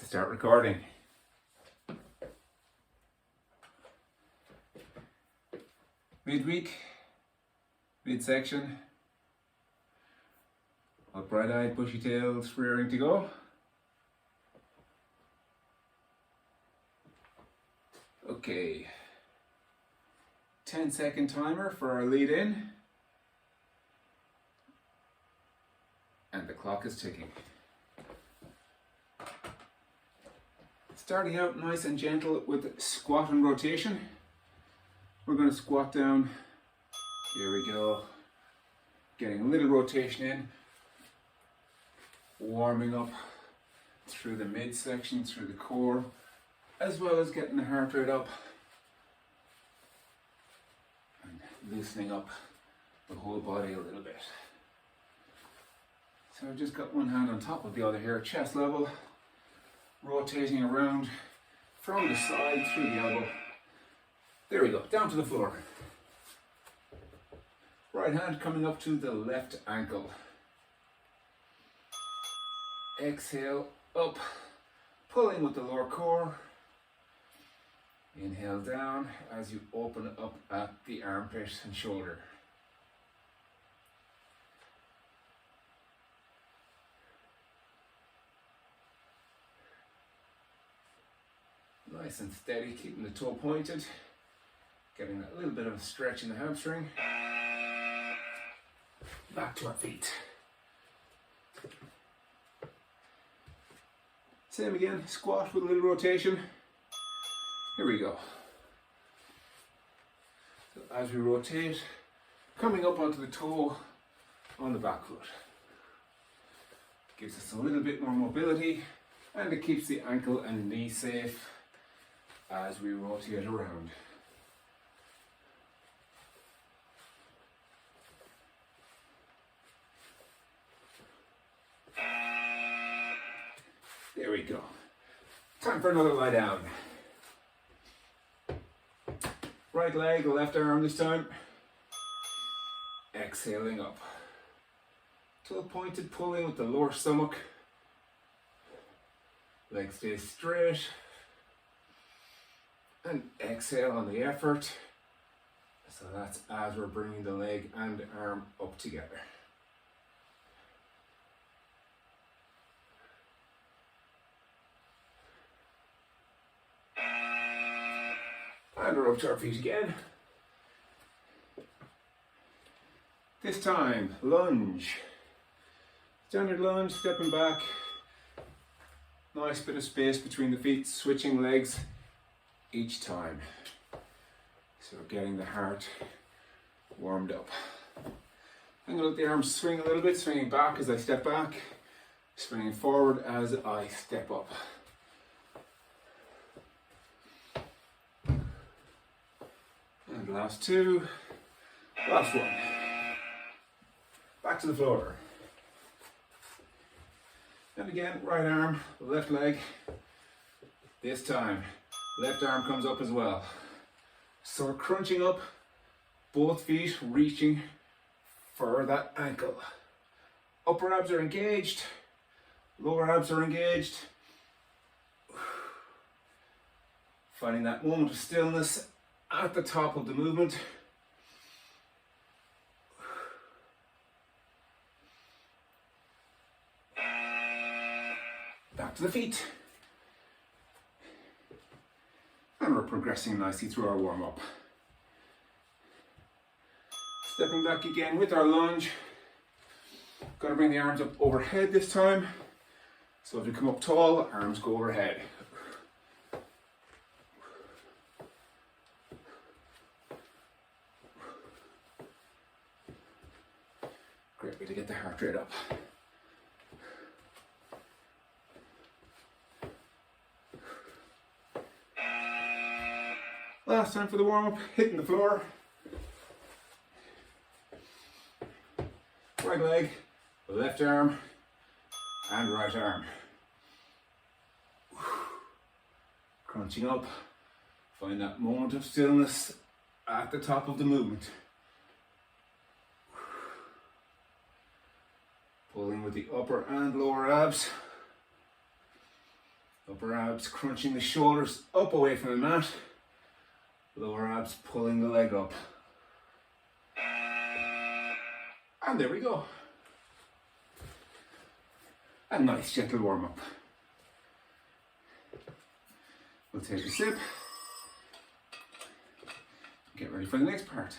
start recording. Midweek, midsection, all bright-eyed, bushy-tailed, rearing to go. Okay, 10-second timer for our lead in, and the clock is ticking. Starting out nice and gentle with squat and rotation. We're going to squat down. Here we go. Getting a little rotation in. Warming up through the midsection, through the core, as well as getting the heart rate up. And loosening up the whole body a little bit. So I've just got one hand on top of the other here, chest level. Rotating around from the side through the elbow. There we go, down to the floor. Right hand coming up to the left ankle. Exhale, up, pulling with the lower core. Inhale down as you open up at the armpit and shoulder. Nice and steady, keeping the toe pointed. Getting a little bit of a stretch in the hamstring. Back to our feet. Same again, squat with a little rotation. Here we go. So as we rotate, coming up onto the toe on the back foot. Gives us a little bit more mobility, and it keeps the ankle and knee safe as we rotate around. There we go. Time for another lie down. Right leg, left arm this time. Exhaling up. Toe pointed, pulling with the lower stomach. Leg stays straight. And exhale on the effort. So that's as we're bringing the leg and arm up together. And we're up to our feet again. This time, lunge. Standard lunge, stepping back. Nice bit of space between the feet, switching legs each time. So we're getting the heart warmed up. I'm going to let the arms swing a little bit, swinging back as I step back, swinging forward as I step up. And last two, last one. Back to the floor. And again, right arm, left leg. This time, left arm comes up as well. So we're crunching up, both feet reaching for that ankle. Upper abs are engaged, lower abs are engaged. Finding that moment of stillness at the top of the movement. Back to the feet. And we're progressing nicely through our warm-up. Stepping back again with our lunge. Got to bring the arms up overhead this time. So as we come up tall, arms go overhead. Great way to get the heart rate up. Last time for the warm-up, hitting the floor. Right leg, left arm, and right arm. Crunching up. Find that moment of stillness at the top of the movement. Pulling with the upper and lower abs. Upper abs crunching the shoulders up away from the mat. Lower abs pulling the leg up. And there we go. A nice gentle warm up. We'll take a sip. Get ready for the next part.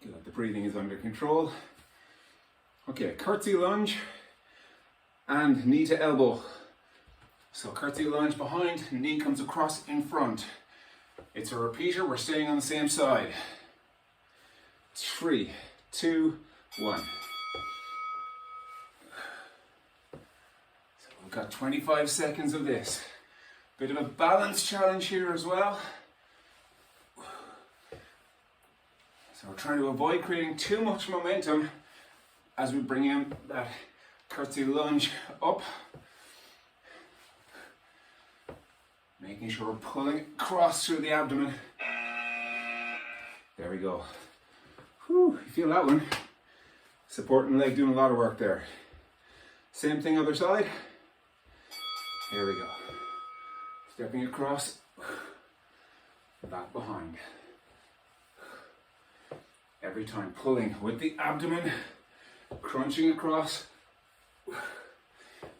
Good, the breathing is under control. Okay, curtsy lunge and knee to elbow. So curtsy lunge behind, knee comes across in front. It's a repeater, we're staying on the same side. 3, 2, 1. So we've got 25 seconds of this. Bit of a balance challenge here as well. So we're trying to avoid creating too much momentum as we bring in that curtsy lunge up. Making sure we're pulling across through the abdomen. There we go. Whew, you feel that one? Supporting the leg, doing a lot of work there. Same thing other side. Here we go. Stepping across, back behind. Every time pulling with the abdomen, crunching across. If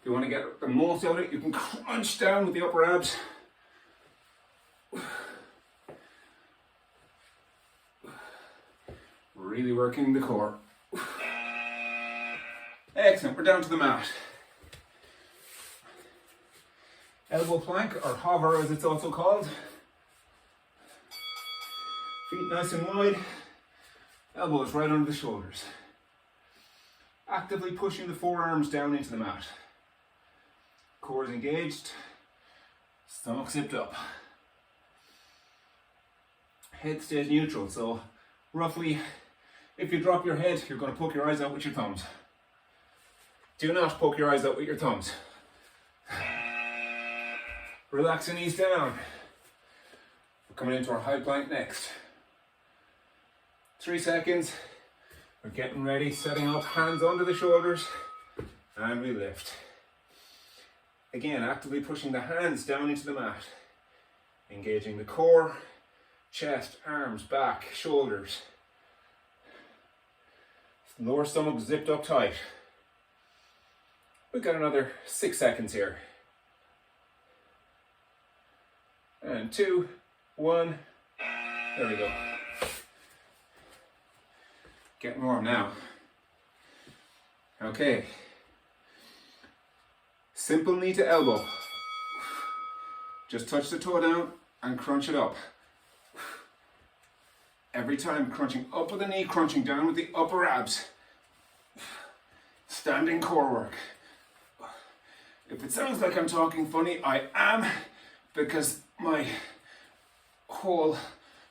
you want to get the most out of it, you can crunch down with the upper abs. Really working the core. Excellent, we're down to the mat. Elbow plank, or hover as it's also called. Feet nice and wide. Elbows right under the shoulders. Actively pushing the forearms down into the mat. Core is engaged. Stomach zipped up. Head stays neutral, so roughly, if you drop your head, you're going to poke your eyes out with your thumbs. Do not poke your eyes out with your thumbs. Relax the knees down. We're coming into our high plank next. 3 seconds. We're getting ready, setting up, hands under the shoulders, and we lift. Again, actively pushing the hands down into the mat. Engaging the core, chest, arms, back, shoulders. Lower stomach zipped up tight. We've got another 6 seconds here. And 2, 1. There we go. Getting warm now. Okay. Simple knee to elbow. Just touch the toe down and crunch it up. Every time crunching up with the knee, crunching down with the upper abs. Standing core work. If it sounds like I'm talking funny, I am, because my whole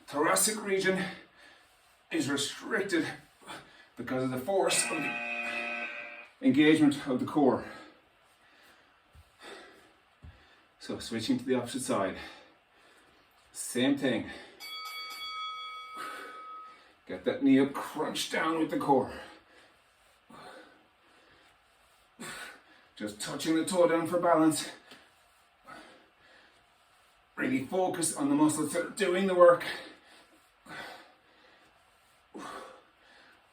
thoracic region is restricted because of the force of the engagement of the core. So switching to the opposite side. Same thing. Get that knee up, crunch down with the core. Just touching the toe down for balance. Really focus on the muscles that are doing the work.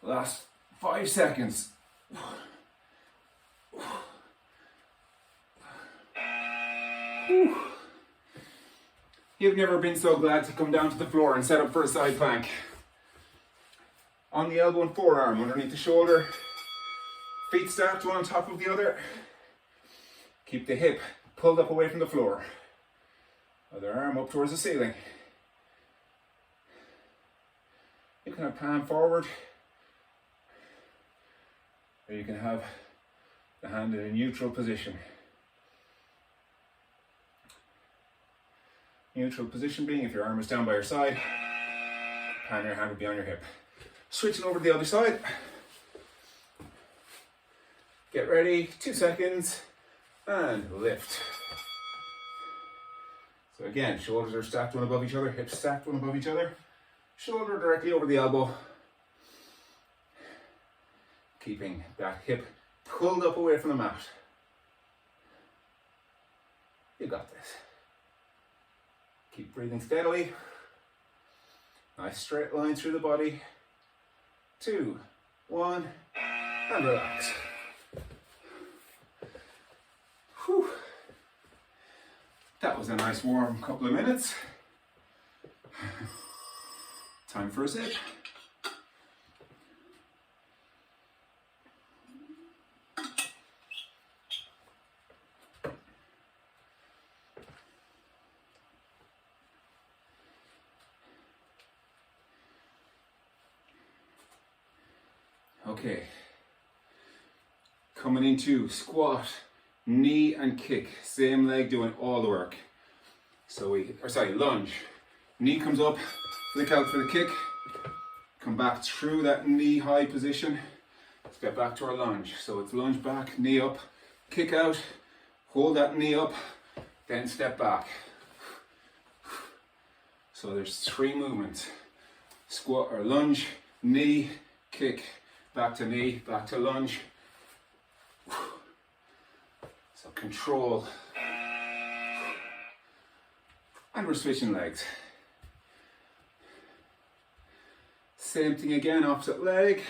Last 5 seconds. You've never been so glad to come down to the floor and set up for a side plank. On the elbow and forearm, underneath the shoulder. Feet stacked one on top of the other. Keep the hip pulled up away from the floor. Other arm up towards the ceiling. You can have palm forward, or you can have the hand in a neutral position. Neutral position being if your arm is down by your side, and your hand would be on your hip. Switching over to the other side. Get ready, 2 seconds, and lift. So again, shoulders are stacked one above each other, hips stacked one above each other, shoulder directly over the elbow, Keeping that hip pulled up away from the mat. You got this. Keep breathing steadily. Nice straight line through the body. 2, 1, and relax. Whew. That was a nice warm couple of minutes. Time for a sip. Okay, coming into squat, knee and kick, same leg doing all the work. So lunge, knee comes up, flick out for the kick, come back through that knee high position, step back to our lunge. So it's lunge back, knee up, kick out, hold that knee up, then step back. So there's 3 movements, squat or lunge, knee, kick, back to knee, back to lunge. So control. And we're switching legs. Same thing again, opposite leg.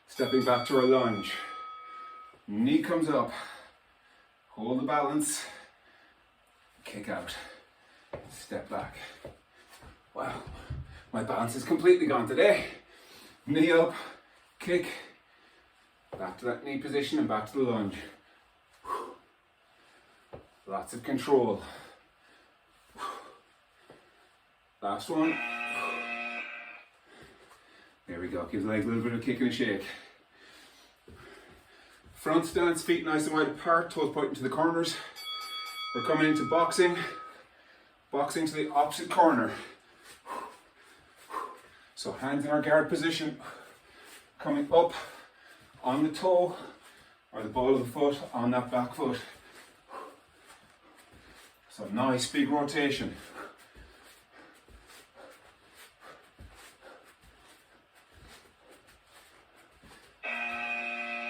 Stepping back to our lunge. Knee comes up. Hold the balance. Kick out. Step back. Wow, my balance is completely gone today. Knee up. Kick, back to that knee position and back to the lunge. Lots of control. Last one. There we go, gives the legs a little bit of a kick and a shake. Front stance, feet nice and wide apart, toes pointing to the corners. We're coming into boxing. Boxing to the opposite corner. So hands in our guard position. Coming up on the toe or the ball of the foot on that back foot. So nice big rotation.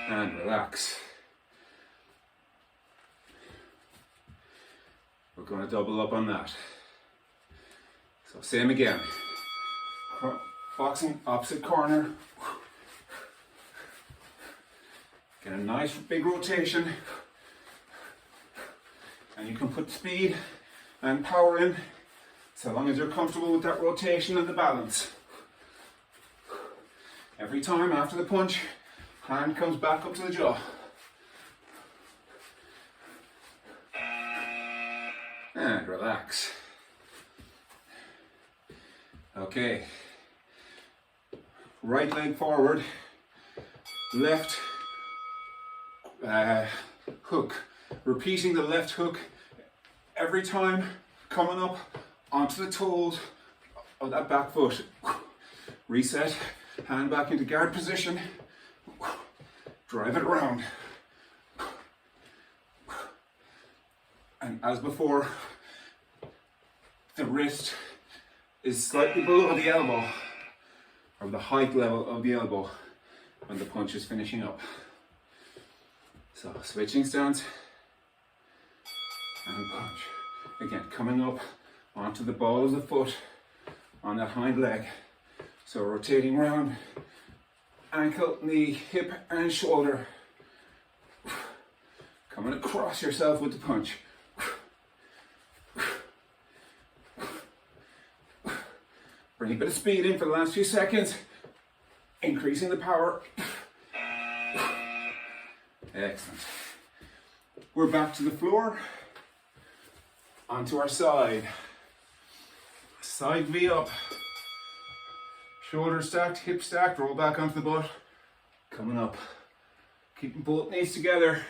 And relax. We're going to double up on that. So same again. Boxing opposite corner. Get a nice big rotation, and you can put speed and power in so long as you're comfortable with that rotation and the balance. Every time after the punch, hand comes back up to the jaw. And relax. Okay, right leg forward, left hook. Repeating the left hook every time, coming up onto the toes of that back foot. Reset, hand back into guard position, drive it around. And as before, the wrist is slightly below the elbow, or the height level of the elbow when the punch is finishing up. So switching stance and punch. Again, coming up onto the ball of the foot on that hind leg. So rotating round, ankle, knee, hip and shoulder. Coming across yourself with the punch. Bring a bit of speed in for the last few seconds. Increasing the power. Excellent. We're back to the floor. Onto our side. Side V up. Shoulders stacked, hips stacked, roll back onto the butt. Coming up. Keeping both knees together.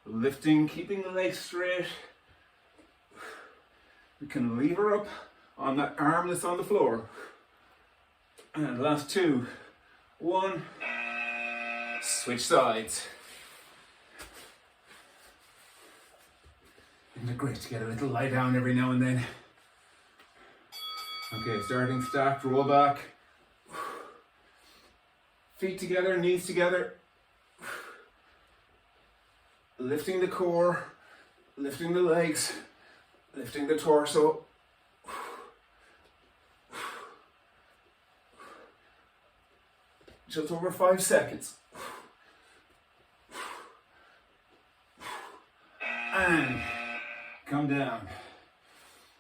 Lifting, keeping the legs straight. We can lever up on that arm that's on the floor. And last 2, 1, switch sides. Isn't it great to get a little lie down every now and then? Okay, starting stacked, roll back. Feet together, knees together. Lifting the core, lifting the legs, lifting the torso. Just over 5 seconds. And come down.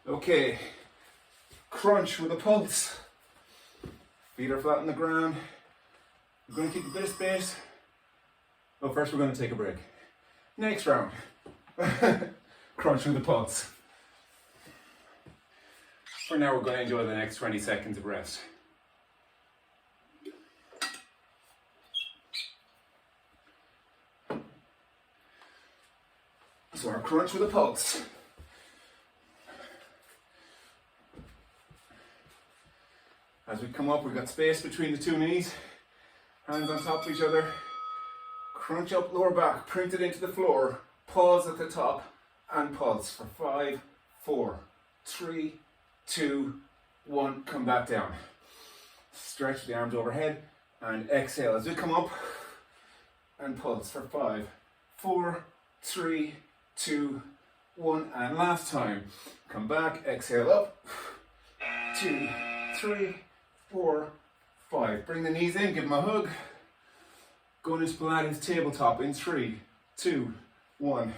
Okay, crunch with a pulse. Feet are flat on the ground. We're going to keep a bit of space. But first we're going to take a break. Next round. Crunch with a pulse. For now we're going to enjoy the next 20 seconds of rest. So our crunch with a pulse. As we come up, we've got space between the two knees, hands on top of each other. Crunch up, lower back, print it into the floor. Pause at the top and pulse for 5, 4, 3, 2, 1. Come back down. Stretch the arms overhead and exhale as we come up and pulse for 5, 4, 3, 2, 1, and last time. Come back, exhale up. 2, 3, 4, 5. Bring the knees in, give them a hug. Going into Pilates tabletop in 3, 2, 1.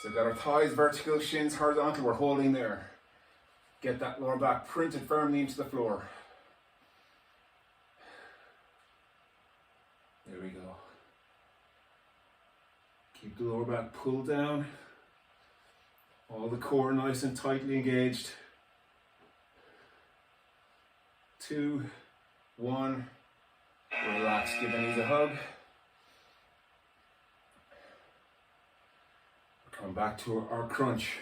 So we've got our thighs vertical, shins horizontal, we're holding there. Get that lower back printed firmly into the floor. There we go. Keep the lower back pulled down. All the core nice and tightly engaged. 2, 1. Relax, give the knees a hug. Come back to our crunch.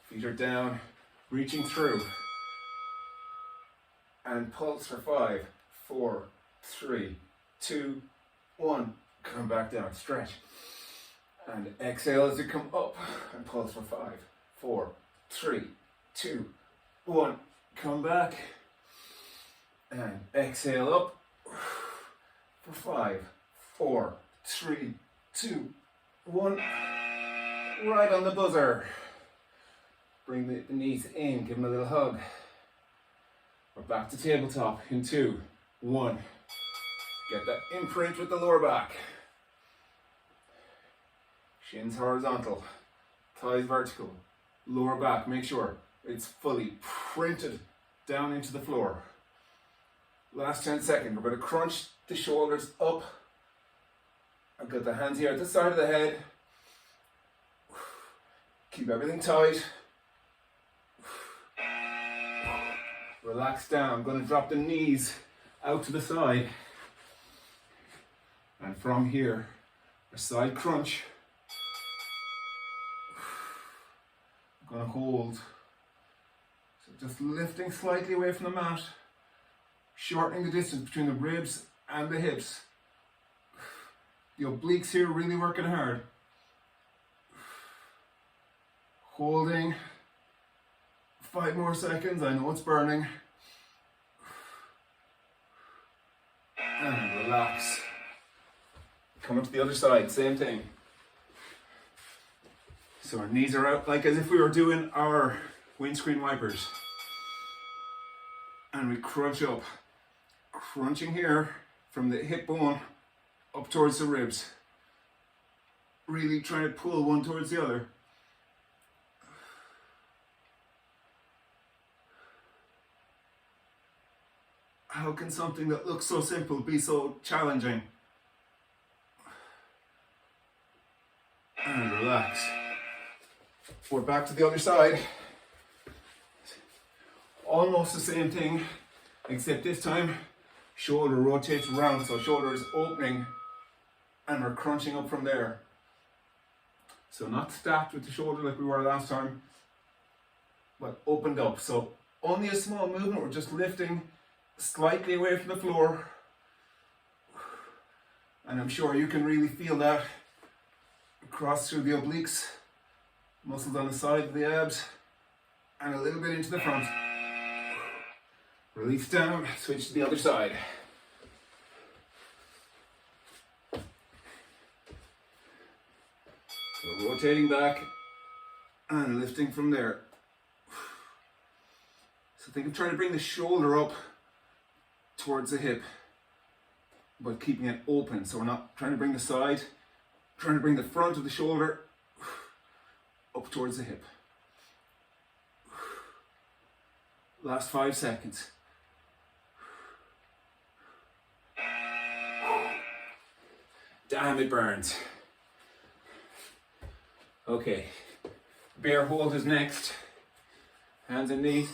Feet are down, reaching through. And pulse for 5, 4, 3, 2, 1. Come back down, stretch. And exhale as you come up and pulse for 5, 4, 3, 2, 1. Come back. And exhale up for 5, 4, 3, 2, 1. Right on the buzzer. Bring the knees in, give them a little hug. We're back to tabletop in 2, 1. Get that imprint with the lower back. Shins horizontal, thighs vertical, lower back. Make sure it's fully printed down into the floor. Last 10 seconds. We're going to crunch the shoulders up. I've got the hands here at the side of the head. Keep everything tight. Relax down. I'm going to drop the knees out to the side. And from here, a side crunch. I'm going to hold. So just lifting slightly away from the mat. Shortening the distance between the ribs and the hips. The obliques here really working hard. Holding. 5 more seconds. I know it's burning. And relax. Coming to the other side, same thing. So our knees are out like as if we were doing our windscreen wipers. And we crunch up. Crunching here from the hip bone up towards the ribs. Really trying to pull one towards the other. How can something that looks so simple be so challenging? And relax. We're back to the other side. Almost the same thing, except this time shoulder rotates around, so shoulder is opening and we're crunching up from there. So not stacked with the shoulder like we were last time, but opened up. So only a small movement, we're just lifting slightly away from the floor. And I'm sure you can really feel that across through the obliques, muscles on the side of the abs. and a little bit into the front. Release down, switch to the other side. So rotating back and lifting from there. So think of trying to bring the shoulder up towards the hip, but keeping it open. So we're not trying to bring the side, trying to bring the front of the shoulder up towards the hip. Last 5 seconds. Damn, it burns. Okay, bear hold is next. Hands and knees.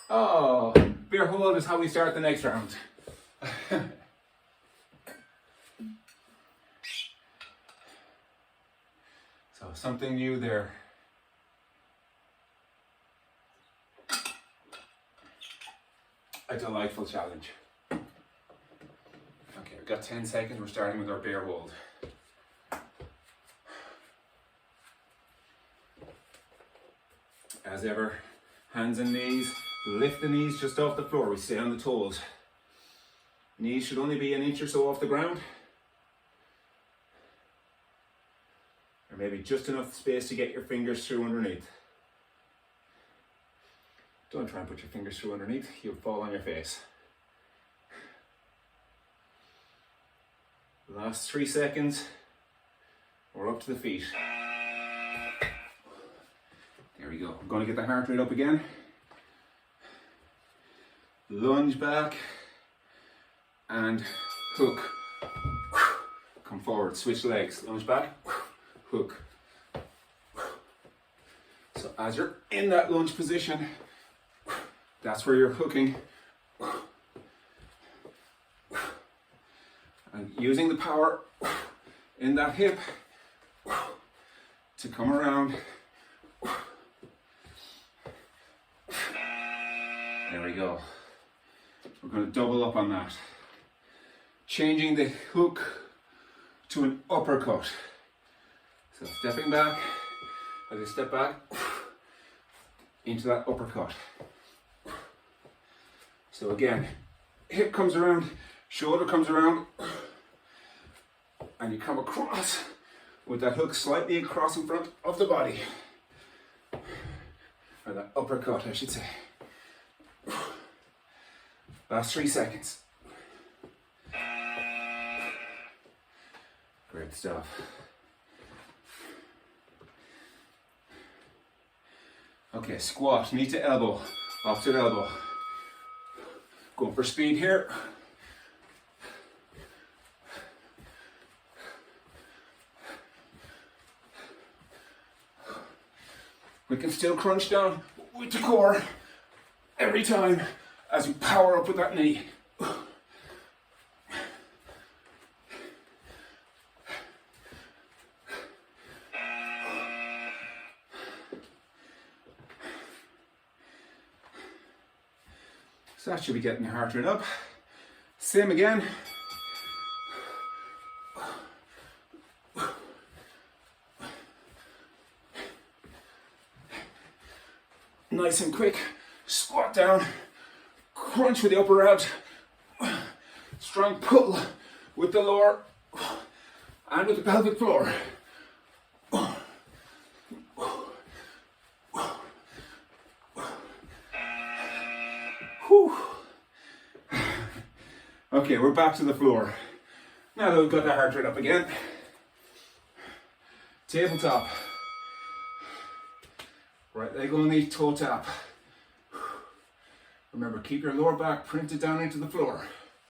Oh, bear hold is how we start the next round. So something new there. A delightful challenge. Okay, we've got 10 seconds. We're starting with our bear hold. As ever, hands and knees. Lift the knees just off the floor. We stay on the toes. Knees should only be an inch or so off the ground. Or maybe just enough space to get your fingers through underneath. Don't try and put your fingers through underneath. You'll fall on your face. Last 3 seconds. We're up to the feet. There we go. I'm going to get the heart rate up again. Lunge back and hook. Come forward, switch legs. Lunge back, hook. So as you're in that lunge position, that's where you're hooking. And using the power in that hip to come around. There we go. We're going to double up on that. Changing the hook to an uppercut. So stepping back, as I step back, into that uppercut. So again, hip comes around, shoulder comes around, and you come across with that hook slightly across in front of the body. Or that uppercut, I should say. Last 3 seconds. Great stuff. Okay, squat, knee to elbow, opposite elbow. Going for speed here. We can still crunch down with the core every time as we power up with that knee. So that should be getting the heart rate up. Same again. Nice and quick. Squat down. Crunch with the upper abs. Strong pull with the lower and with the pelvic floor. Okay, we're back to the floor. Now that we've got the heart rate up again. Tabletop. Right leg on the toe tap. Remember, keep your lower back printed down into the floor.